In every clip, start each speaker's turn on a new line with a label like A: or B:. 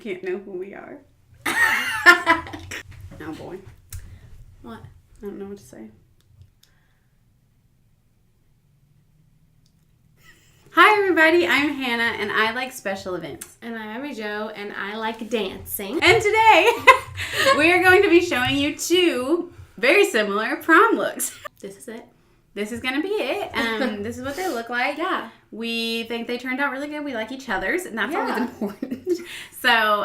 A: can't know who we are. Oh boy.
B: What?
A: I don't know what to say. Hi everybody, I'm Hannah and I like special events.
B: And I'm Jo and I like dancing.
A: And today we are going to be showing you two very similar prom looks.
B: This is it.
A: This is going to be it. This is what they look like.
B: Yeah.
A: We think they turned out really good. We like each other's, and that's always important. So,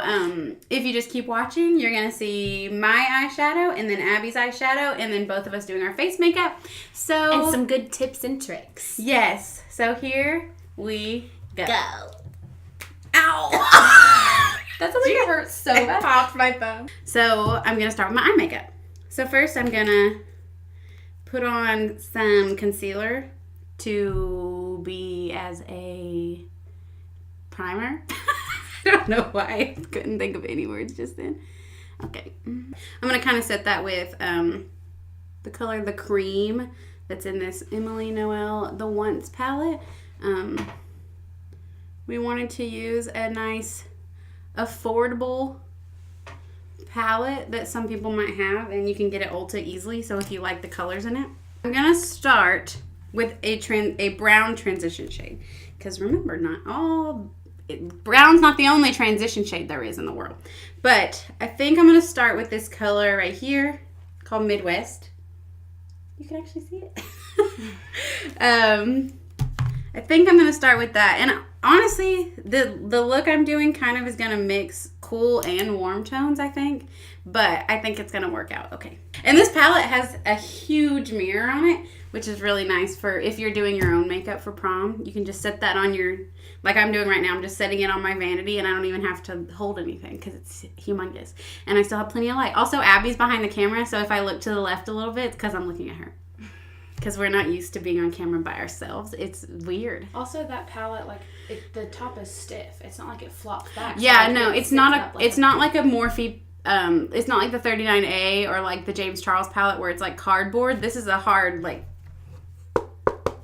A: if you just keep watching, you're going to see my eyeshadow, and then Abby's eyeshadow, and then both of us doing our face makeup. So,
B: and some good tips and tricks.
A: Yes. So, here we go.
B: Ow! That sounds like it hurts so bad.
A: I popped my thumb. So, I'm going to start with my eye makeup. So, first I'm going to put on some concealer to be as a primer. I don't know why I couldn't think of any words just then. Okay. I'm going to kind of set that with the color The Cream that's in this Emily Noel The Once palette. We wanted to use a nice, affordable palette that some people might have, and you can get at Ulta easily, so if you like the colors in it. I'm going to start with a brown transition shade, because remember, brown's not the only transition shade there is in the world. But I think I'm going to start with this color right here called Midwest. You can actually see it. I think I'm going to start with that. And honestly, the look I'm doing kind of is going to mix cool and warm tones, I think. But I think it's going to work out okay. And this palette has a huge mirror on it, which is really nice for if you're doing your own makeup for prom. You can just set that on your, like I'm doing right now, I'm just setting it on my vanity and I don't even have to hold anything because it's humongous. And I still have plenty of light. Also, Abby's behind the camera, so if I look to the left a little bit, it's because I'm looking at her. Because we're not used to being on camera by ourselves. It's weird.
B: Also, that palette, the top is stiff. It's not like it flops back.
A: Yeah, so no, it's not a. It's not like a Morphe. It's not like the 39A or like the James Charles palette where it's like cardboard. This is a hard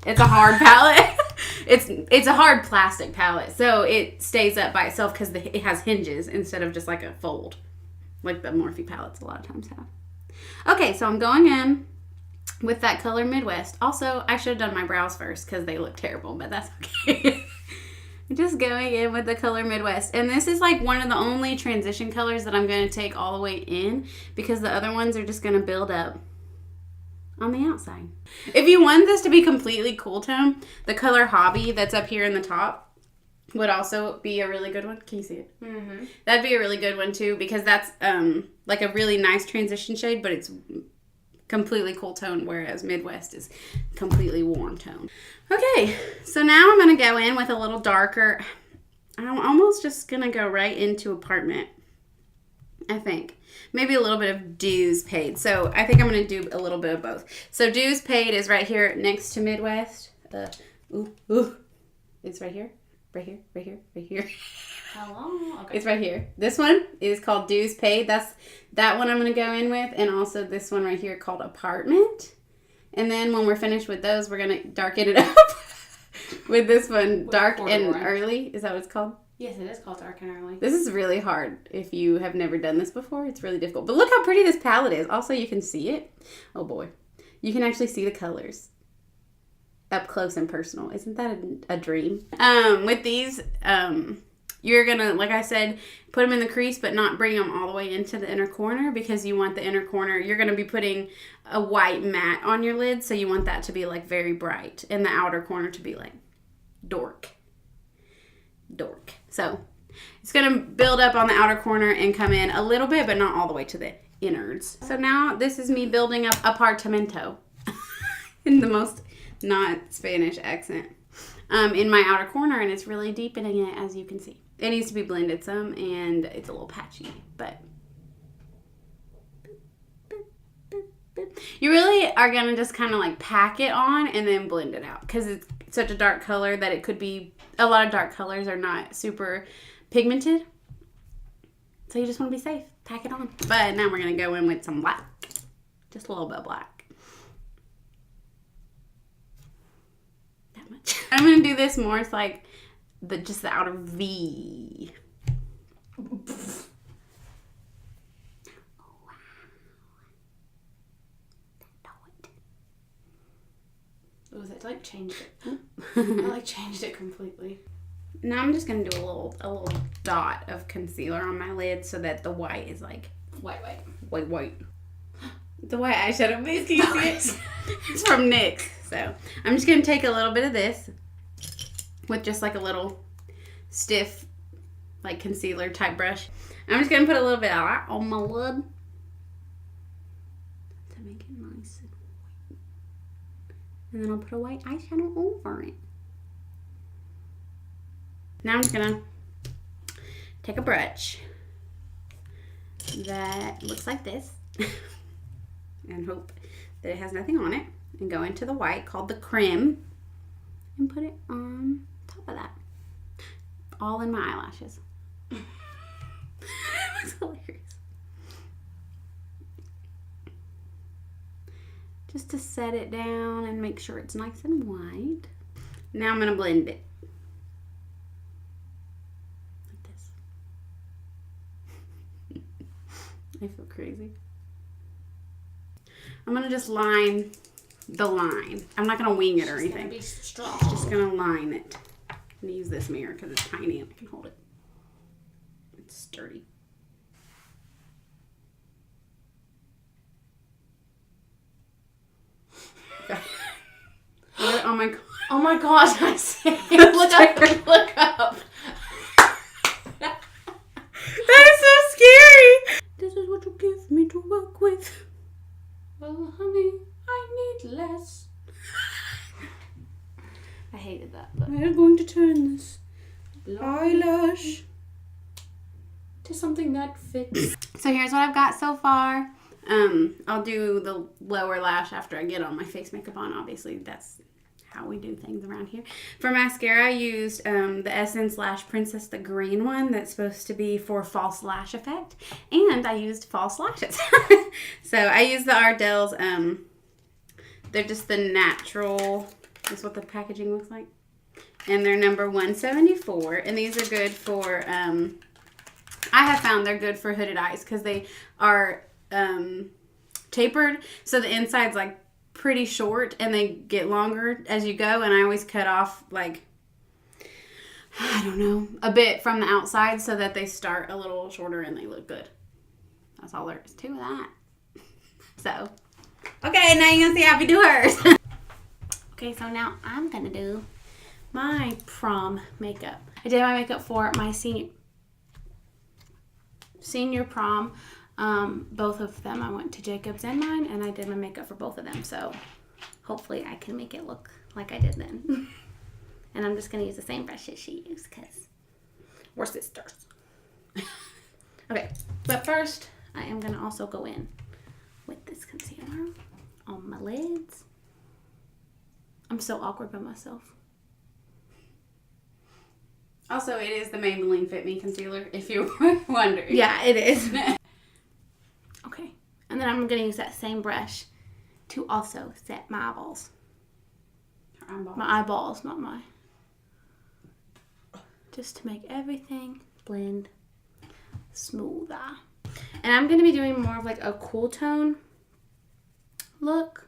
A: It's a hard palette. It's a hard plastic palette, so it stays up by itself because it has hinges instead of just like a fold, like the Morphe palettes a lot of times have. Okay, so I'm going in with that color Midwest. Also, I should have done my brows first because they look terrible, but that's okay. I'm just going in with the color Midwest. And this is like one of the only transition colors that I'm going to take all the way in because the other ones are just going to build up on the outside. If you want this to be completely cool tone, the color Hobby that's up here in the top would also be a really good one. Can you see it? Mm-hmm. That'd be a really good one too because that's like a really nice transition shade, but it's completely cool tone, whereas Midwest is completely warm tone. Okay, so now I'm going to go in with a little darker. I'm almost just going to go right into Apartment, I think. Maybe a little bit of Dues Paid. So I think I'm going to do a little bit of both. So Dues Paid is right here next to Midwest. It's right here. Right here, right here, right here.
B: Hello? Okay.
A: It's right here. This one is called Dues Paid. That's that one I'm going to go in with. And also this one right here called Apartment. And then when we're finished with those, we're going to darken it up with this one, Dark and Early. Is that what it's called?
B: Yes, it is called Dark and Early.
A: This is really hard if you have never done this before. It's really difficult. But look how pretty this palette is. Also, you can see it. Oh, boy. You can actually see the colors up close and personal. Isn't that a dream? With these, you're going to, like I said, put them in the crease, but not bring them all the way into the inner corner because you want the inner corner. You're going to be putting a white matte on your lid, so you want that to be, like, very bright. And the outer corner to be, like, dork. So it's going to build up on the outer corner and come in a little bit, but not all the way to the innards. So now this is me building up apartamento in the most not Spanish accent in my outer corner, and it's really deepening it, as you can see. It needs to be blended some, and it's a little patchy, but you really are going to just kind of like pack it on and then blend it out because it's such a dark color that it could be, a lot of dark colors are not super pigmented. So you just want to be safe. Pack it on. But now we're going to go in with some black. Just a little bit of black. That much. I'm going to do this more. It's like just the outer V.
B: like changed it. I like changed it completely.
A: Now I'm just gonna do a little dot of concealer on my lid so that the white is like
B: White.
A: The white eyeshadow base. Can you see it? It's from NYX. So I'm just gonna take a little bit of this with just like a little stiff like concealer type brush. I'm just gonna put a little bit of that on my lid to make it nice and white. And then I'll put a white eyeshadow over it. Now I'm just gonna take a brush that looks like this and hope that it has nothing on it and go into the white called the creme and put it on top of that. All in my eyelashes. That's hilarious. Just to set it down and make sure it's nice and white. Now I'm gonna blend it. I feel crazy. I'm gonna just line the line. I'm not gonna wing it or anything.
B: Be strong.
A: Just gonna line it. I'm gonna use this mirror because it's tiny and I can hold it. It's sturdy. Oh my god.
B: Oh my gosh, I see. Look up.
A: That is so scary. This is what you give me to work with.
B: Well, honey, I need less. I hated that. But
A: We're going to turn this eyelash
B: to something that fits.
A: So here's what I've got so far. I'll do the lower lash after I get all my face makeup on. Obviously, that's how we do things around here. For mascara, I used the Essence Lash Princess, the green one that's supposed to be for false lash effect. And I used false lashes. So I used the Ardell's, they're just the natural, this is what the packaging looks like. And they're number 174. And these are good for, I have found they're good for hooded eyes because they are tapered. So the inside's like pretty short and they get longer as you go, and I always cut off like, I don't know, a bit from the outside so that they start a little shorter and they look good. That's all there is to that. So, okay, now you're gonna see how we do hers. Okay, so now I'm gonna do my prom makeup. I did my makeup for my senior prom. Both of them, I went to Jacob's and mine, and I did my makeup for both of them, so hopefully I can make it look like I did then. And I'm just going to use the same brush that she used, because we're sisters. Okay, but first, I am going to also go in with this concealer on my lids. I'm so awkward by myself. Also, it is the Maybelline Fit Me concealer, if you're wondering. Yeah, it is. Okay, and then I'm going to use that same brush to also set my eyeballs. My eyeballs, not my... Just to make everything blend smoother. And I'm going to be doing more of like a cool tone look.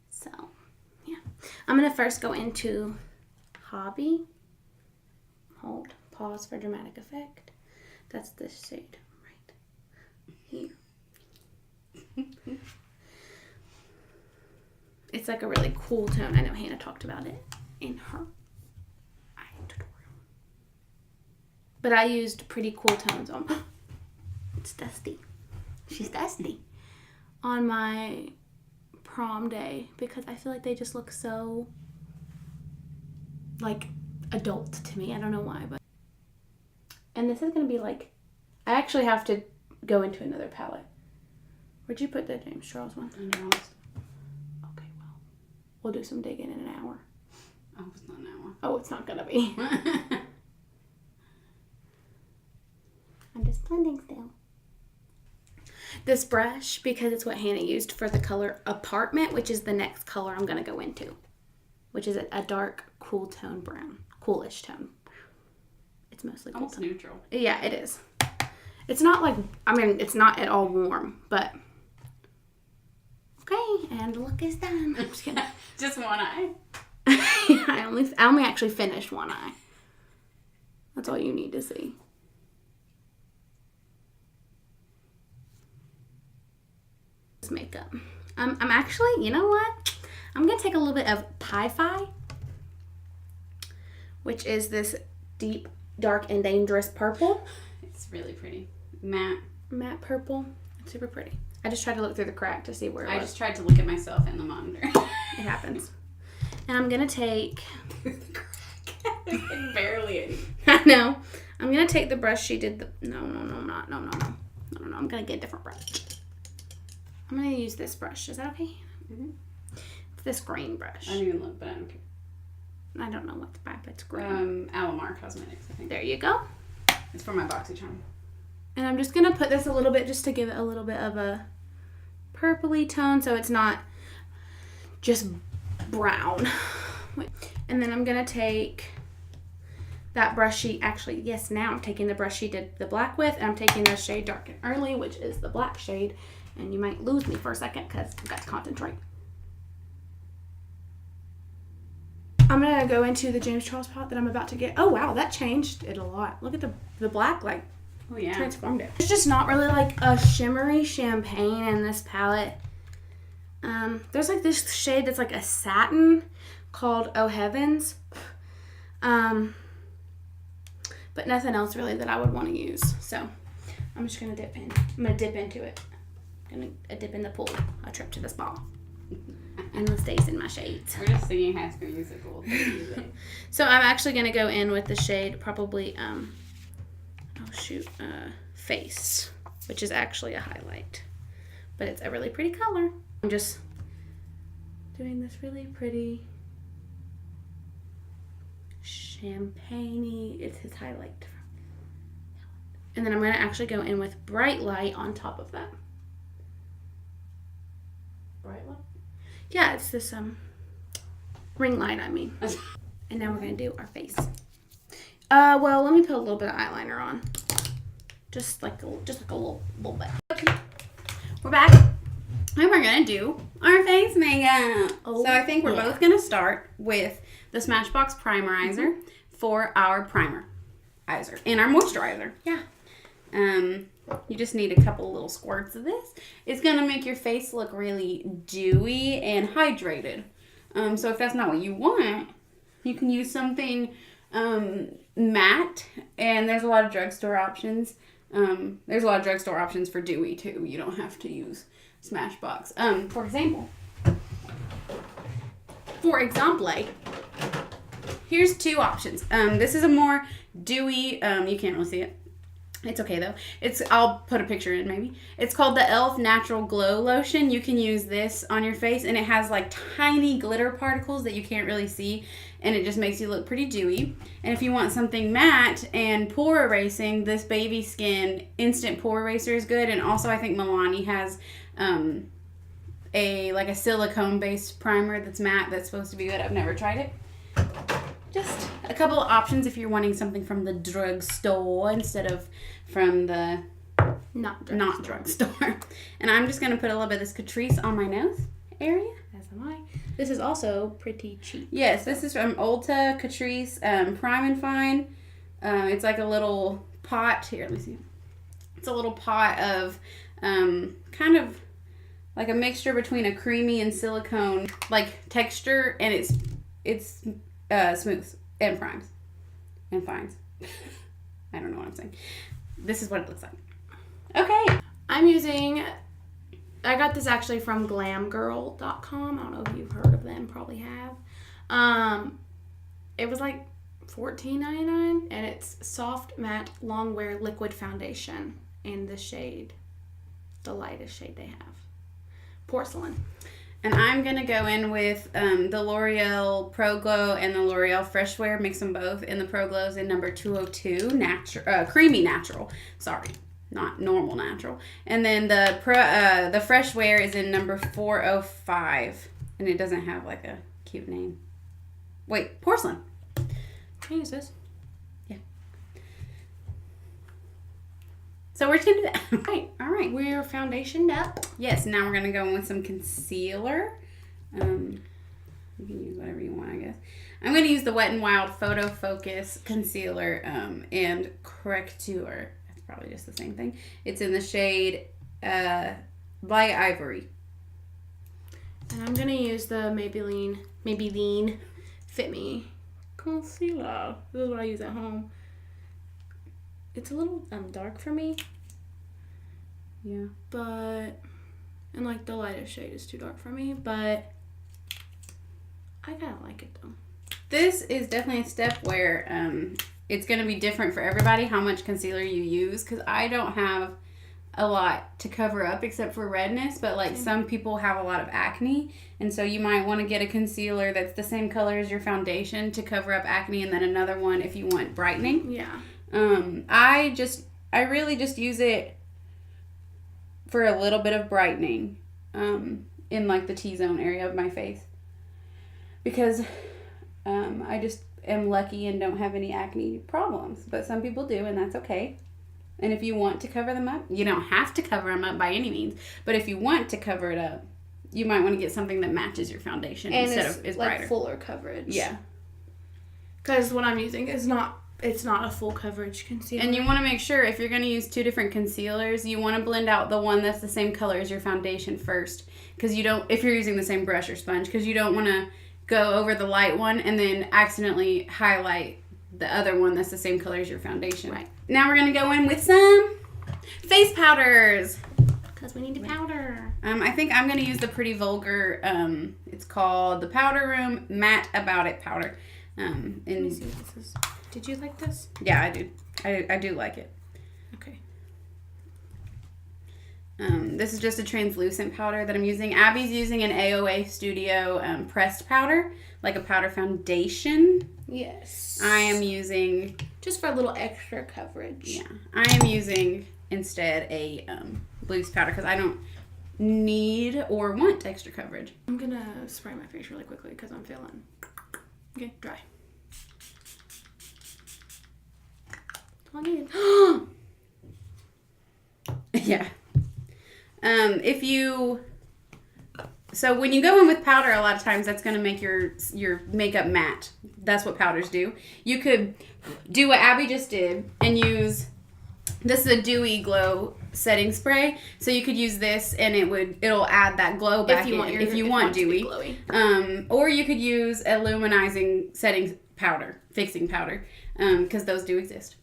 A: So, yeah. I'm going to first go into Hobby. Hold, pause for dramatic effect. That's this shade right here. It's like a really cool tone. I know Hannah talked about it in her eye tutorial. But I used pretty cool tones on. It's dusty. She's dusty. On my prom day because I feel like they just look so like adult to me. I don't know why, but. And this is going to be like, I actually have to go into another palette. Where'd you put the James Charles one?
B: I know.
A: Okay, well, we'll do some digging in an hour.
B: Oh, it's not an hour.
A: Oh, it's not gonna be. I'm just blending still. This brush, because it's what Hannah used for the color Apartment, which is the next color I'm gonna go into, which is a dark, cool tone brown, coolish tone. It's mostly cool.
B: Almost neutral.
A: Yeah, it is. It's not like, I mean, it's not at all warm, but Okay, and the look is done. I'm just kidding.
B: Just one eye.
A: I only actually finished one eye. That's all you need to see. This makeup. I'm actually, you know what? I'm gonna take a little bit of Pi-Fi, which is this deep, dark, and dangerous purple.
B: It's really pretty. Matte
A: Matte purple. It's super pretty. I just tried to look through the crack to see where it was.
B: I just tried to look at myself in the monitor.
A: It happens. And I'm gonna take.
B: Barely any.
A: I know. I'm gonna take the brush she did. No. I'm gonna get a different brush. I'm gonna use this brush. Is that okay?
B: Mm-hmm.
A: It's this green brush.
B: I didn't even look, but I don't care.
A: I don't know what the but it's green.
B: Alamar Cosmetics, I think.
A: There you go.
B: It's for my BoxyCharm.
A: And I'm just gonna put this a little bit just to give it a little bit of a purpley tone, so it's not just brown. And then I'm gonna take that brush she actually, yes, now I'm taking the brush she did the black with, and I'm taking the shade Dark and Early, which is the black shade. And you might lose me for a second because I've got to concentrate. I'm gonna go into the James Charles palette that I'm about to get. Oh wow, that changed it a lot. Look at the black, like,
B: oh yeah,
A: transformed it. It's just not really like a shimmery champagne in this palette. There's like this shade that's like a satin called Oh Heavens. But nothing else really that I would want to use. So I'm just gonna dip in. I'm gonna dip into it. I'm gonna dip in the pool. A trip to the spa. Endless days in my shades.
B: We're just singing High School Musical.
A: So I'm actually gonna go in with the shade probably Face, which is actually a highlight, but it's a really pretty color. I'm just doing this really pretty champagne-y. It's his highlight. And then I'm gonna actually go in with Bright Light on top of that.
B: Bright light?
A: Yeah, it's this ring light, I mean. And now we're gonna do our face. Well, let me put a little bit of eyeliner on. Just like a little bit. Okay. We're back. And we're gonna do our face makeup. Oh, so I think we're both gonna start with the Smashbox Primerizer for our primerizer and our moisturizer. Yeah. You just need a couple little squirts of this. It's gonna make your face look really dewy and hydrated. So if that's not what you want, you can use something matte, and there's a lot of drugstore options. There's a lot of drugstore options for dewy too. You don't have to use Smashbox. For example, here's two options. This is a more dewy, you can't really see it. It's okay though. I'll put a picture in maybe. It's called the e.l.f. Natural Glow Lotion. You can use this on your face, and it has like tiny glitter particles that you can't really see, and it just makes you look pretty dewy. And if you want something matte and pore erasing, this Baby Skin Instant Pore Eraser is good. And also I think Milani has a silicone based primer that's matte that's supposed to be good. I've never tried it. Just a couple of options if you're wanting something from the drugstore instead of from the not drugstore. And I'm just going to put a little bit of this Catrice on my nose area, as am I. This is also pretty cheap. Yes, this is from Ulta Catrice Prime and Fine. It's like a little pot. Here, let me see. It's a little pot of kind of like a mixture between a creamy and silicone like texture, and it's smooths and primes and fines. I don't know what I'm saying. This is what it looks like. Okay. I got this actually from glamgirl.com. I don't know if you've heard of them, probably have. It was like $14.99, and it's soft matte long wear liquid foundation in the shade, the lightest shade they have, Porcelain. And I'm going to go in with the L'Oreal Pro Glow and the L'Oreal Fresh Wear. Mix them both. And the Pro Glow is in number 202, Creamy Natural. Sorry, not Normal Natural. And then the Fresh Wear is in number 405. And it doesn't have like a cute name. Wait, Porcelain. Can I use this? Yeah. So we're just going to do that. Right. All right.
B: We're foundationed up.
A: Yes. Now we're going to go in with some concealer. You can use whatever you want, I guess. I'm going to use the Wet n Wild Photo Focus Concealer and Correcteur. That's probably just the same thing. It's in the shade Light Ivory.
B: And I'm going to use the Maybelline Fit Me Concealer. This is what I use at home. It's a little dark for me.
A: Yeah.
B: But, and like the lightest shade is too dark for me, but I kind of like it though.
A: This is definitely a step where it's going to be different for everybody how much concealer you use, because I don't have a lot to cover up except for redness, but like some people have a lot of acne, and so you might want to get a concealer that's the same color as your foundation to cover up acne, and then another one if you want brightening.
B: Yeah.
A: I really just use it for a little bit of brightening in like the T-zone area of my face, because I just am lucky and don't have any acne problems, but some people do, and that's okay. And if you want to cover them up, you don't have to cover them up by any means, but if you want to cover it up, you might want to get something that matches your foundation
B: and
A: instead of is
B: like
A: brighter.
B: Fuller coverage.
A: Yeah.
B: Because what I'm using is not a full coverage concealer.
A: And you want to make sure if you're going to use two different concealers, you want to blend out the one that's the same color as your foundation first, because if you're using the same brush or sponge, because you don't want to go over the light one and then accidentally highlight the other one that's the same color as your foundation.
B: Right.
A: Now we're going to go in with some face powders.
B: Because we need to powder.
A: I think I'm going to use the Pretty Vulgar, it's called the Powder Room Matte About It powder.
B: Let me see what this is. Did you like this?
A: Yeah, I do. I do like it.
B: Okay.
A: This is just a translucent powder that I'm using. Abby's using an AOA Studio pressed powder, like a powder foundation.
B: Yes.
A: I am using...
B: just for a little extra coverage.
A: Yeah. I am using, instead, a loose powder because I don't need or want extra coverage.
B: I'm going to spray my face really quickly because I'm feeling dry.
A: Yeah. So when you go in with powder, a lot of times that's going to make your makeup matte. That's what powders do. You could do what Abby just did and use, this is a dewy glow setting spray. So you could use this and it'll add that glow back if you want dewy. Or you could use a luminizing setting powder, fixing powder, because those do exist.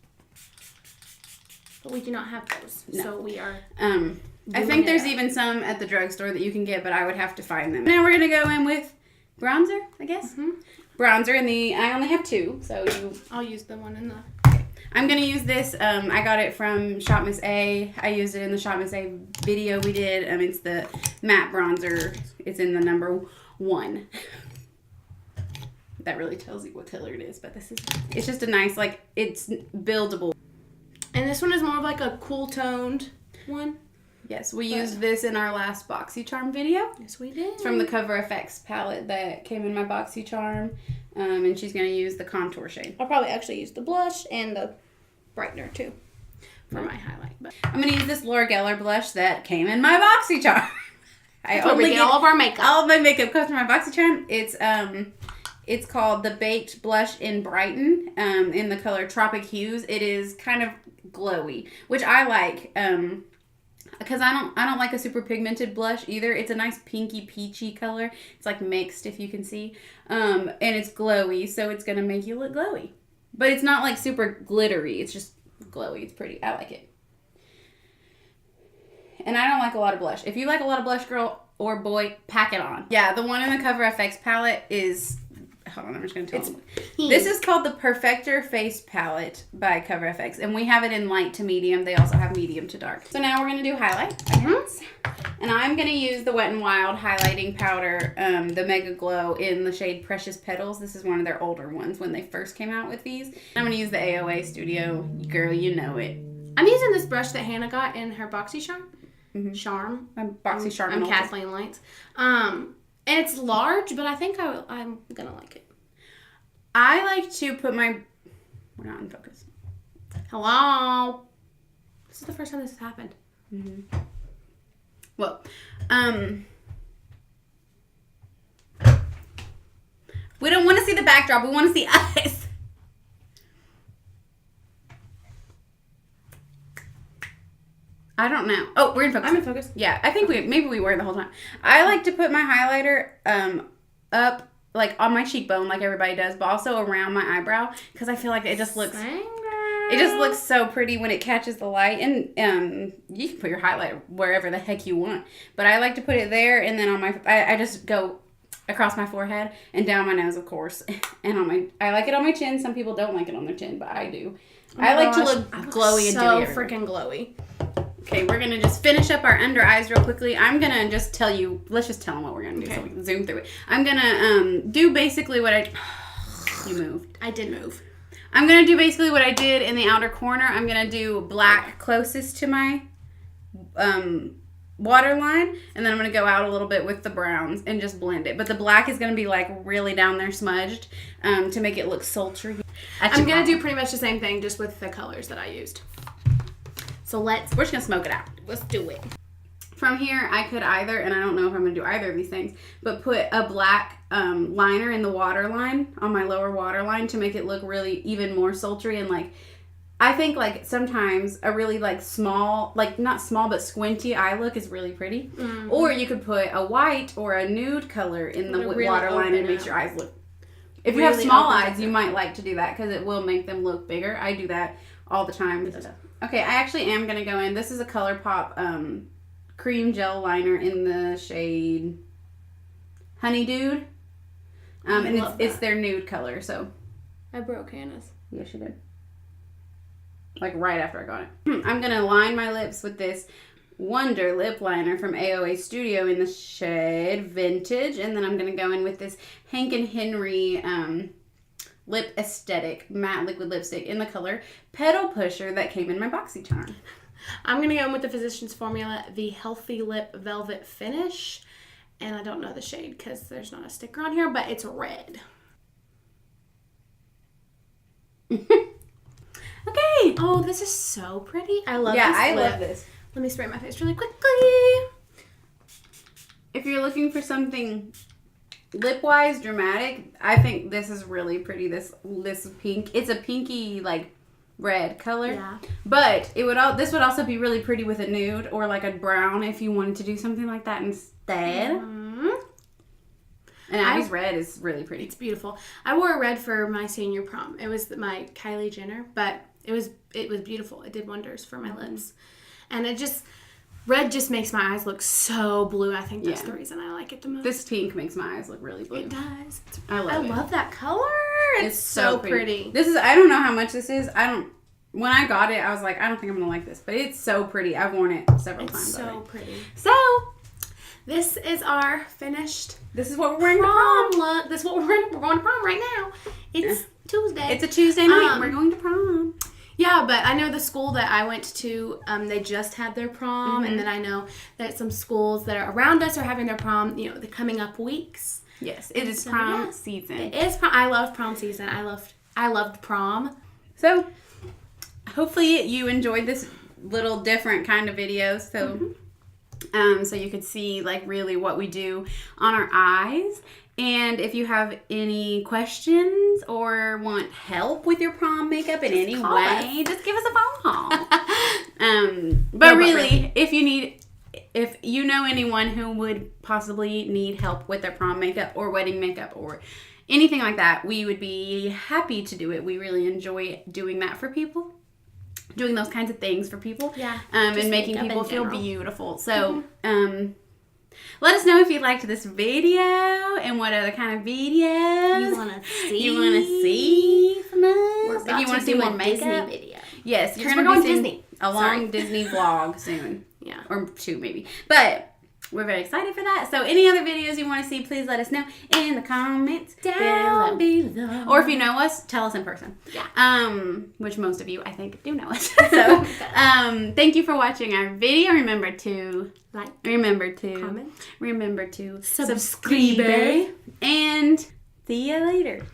B: But we do not have those.
A: No.
B: So we are...
A: I think there's even some at the drugstore that you can get, but I would have to find them. Now we're going to go in with bronzer, I guess. Mm-hmm. Bronzer, I only have two, so
B: I'll use the one in the...
A: Okay. I'm going to use this. I got it from Shop Miss A. I used it in the Shop Miss A video we did. It's the matte bronzer. It's in the number 1. That really tells you what color it is, but it's just a nice, it's buildable.
B: And this one is more of like a cool toned one.
A: Yes, we used this in our last BoxyCharm video.
B: Yes, we did.
A: It's from the Cover FX palette that came in my BoxyCharm. And she's going to use the contour shade.
B: I'll probably actually use the blush and the brightener too for my highlight. But
A: I'm going to use this Laura Geller blush that came in my BoxyCharm. I only get
B: all of our makeup.
A: All of my makeup comes from my BoxyCharm. It's called the Baked Blush in Brighten in the color Tropic Hues. It is kind of glowy, which I like. Because I don't like a super pigmented blush either. It's a nice pinky peachy color. It's like mixed, if you can see. And it's glowy, so it's going to make you look glowy. But it's not like super glittery. It's just glowy. It's pretty. I like it. And I don't like a lot of blush. If you like a lot of blush, girl or boy, pack it on. Yeah, the one in the Cover FX palette is... Hold on, I'm just going to tell them. This is called the Perfector Face Palette by Cover FX. And we have it in light to medium. They also have medium to dark. So now we're going to do highlight. And I'm going to use the Wet n Wild highlighting powder, the Mega Glow in the shade Precious Petals. This is one of their older ones when they first came out with these. I'm going to use the AOA Studio. Girl, you know it.
B: I'm using this brush that Hannah got in her BoxyCharm. Charm.
A: BoxyCharm.
B: I'm Kathleen Lights. And it's large, but I think I'm going to like it.
A: I like to put my... We're not in focus.
B: Hello. This is the first time this has happened.
A: Mm-hmm. Well, we don't want to see the backdrop. We want to see eyes. I don't know. Oh, we're in focus.
B: I'm in focus.
A: Yeah, I think maybe we were the whole time. I like to put my highlighter up like on my cheekbone like everybody does, but also around my eyebrow because I feel like it just looks so pretty when it catches the light. And you can put your highlighter wherever the heck you want, but I like to put it there and then on my I just go across my forehead and down my nose, of course, and on I like it on my chin. Some people don't like it on their chin, but I do. I like to look glowy and dewy.
B: So freaking glowy.
A: Okay, we're going to just finish up our under eyes real quickly. I'm going to just tell you, let's just tell them what we're going to do so we can zoom through it. I'm going to do basically what you moved.
B: I did move.
A: I'm going to do basically what I did in the outer corner. I'm going to do black closest to my waterline, and then I'm going to go out a little bit with the browns and just blend it. But the black is going to be like really down there smudged to make it look sultry.
B: I'm going to do pretty much the same thing just with the colors that I used. So we're just going to smoke it out. Let's do it.
A: From here, I could either, and I don't know if I'm going to do either of these things, but put a black liner in the waterline, on my lower waterline, to make it look really even more sultry. And like, I think like sometimes a really like small, like not small, but squinty eye look is really pretty. Mm-hmm. Or you could put a white or a nude color in the really waterline and it makes your eyes look. If you have small eyes, you might like to do that because it will make them look bigger. I do that all the time. Okay, I actually am going to go in. This is a ColourPop cream gel liner in the shade Honey Dude. And it's their nude color, so.
B: I broke Hannah's.
A: Yes, you did. Like right after I got it. I'm going to line my lips with this Wonder lip liner from AOA Studio in the shade Vintage. And then I'm going to go in with this Hank and Henry Lip Aesthetic matte liquid lipstick in the color Pedal Pusher that came in my BoxyCharm.
B: I'm going to go in with the Physicians Formula, the Healthy Lip Velvet Finish. And I don't know the shade because there's not a sticker on here, but it's red. Okay. Oh, this is so pretty. I love this lip.
A: Yeah, I love this.
B: Let me spray my face really quickly.
A: If you're looking for something lip-wise dramatic, I think this is really pretty. This pink. It's a pinky, like, red color. Yeah. But this would also be really pretty with a nude or, like, a brown if you wanted to do something like that instead. Mm-hmm. And Abby's red is really pretty.
B: It's beautiful. I wore a red for my senior prom. It was my Kylie Jenner, but it was beautiful. It did wonders for my lips. And red just makes my eyes look so blue. I think that's the reason I like it the most.
A: This pink makes my eyes look really blue.
B: It does.
A: I love
B: that color. It's so pretty.
A: I don't know how much this is. When I got it, I was like, I don't think I'm going to like this. But it's so pretty. I've worn it several times.
B: It's so pretty.
A: So,
B: this is our finished.
A: This is what we're wearing to prom.
B: Look. This is what we're wearing. We're going to prom right now. It's Tuesday.
A: It's a Tuesday night. We're going to prom.
B: Yeah, but I know the school that I went to, they just had their prom. Mm-hmm. And then I know that some schools that are around us are having their prom, the coming up weeks.
A: Yes, it is prom season.
B: It is prom. I love prom season. I loved prom.
A: So, hopefully you enjoyed this little different kind of video. So, so you could see like really what we do on our eyes. And if you have any questions or want help with your prom makeup in any way, just give us a phone call. But really, if you know anyone who would possibly need help with their prom makeup or wedding makeup or anything like that, we would be happy to do it. We really enjoy doing that for people. Doing those kinds of things for people. Yeah. And making people feel beautiful. So, let us know if you liked this video and what other kind of videos
B: you want to
A: see from us.
B: If you want to see more makeup video.
A: Yes,
B: you're going to be Disney.
A: A long Disney vlog soon.
B: Yeah.
A: Or 2 maybe. But we're very excited for that. So any other videos you want to see, please let us know in the comments
B: down below.
A: Or if you know us, tell us in person.
B: Yeah.
A: Which most of you, I think, do know us. So, thank you for watching our video. Remember to
B: like,
A: remember to
B: comment,
A: remember to subscribe, and see you later.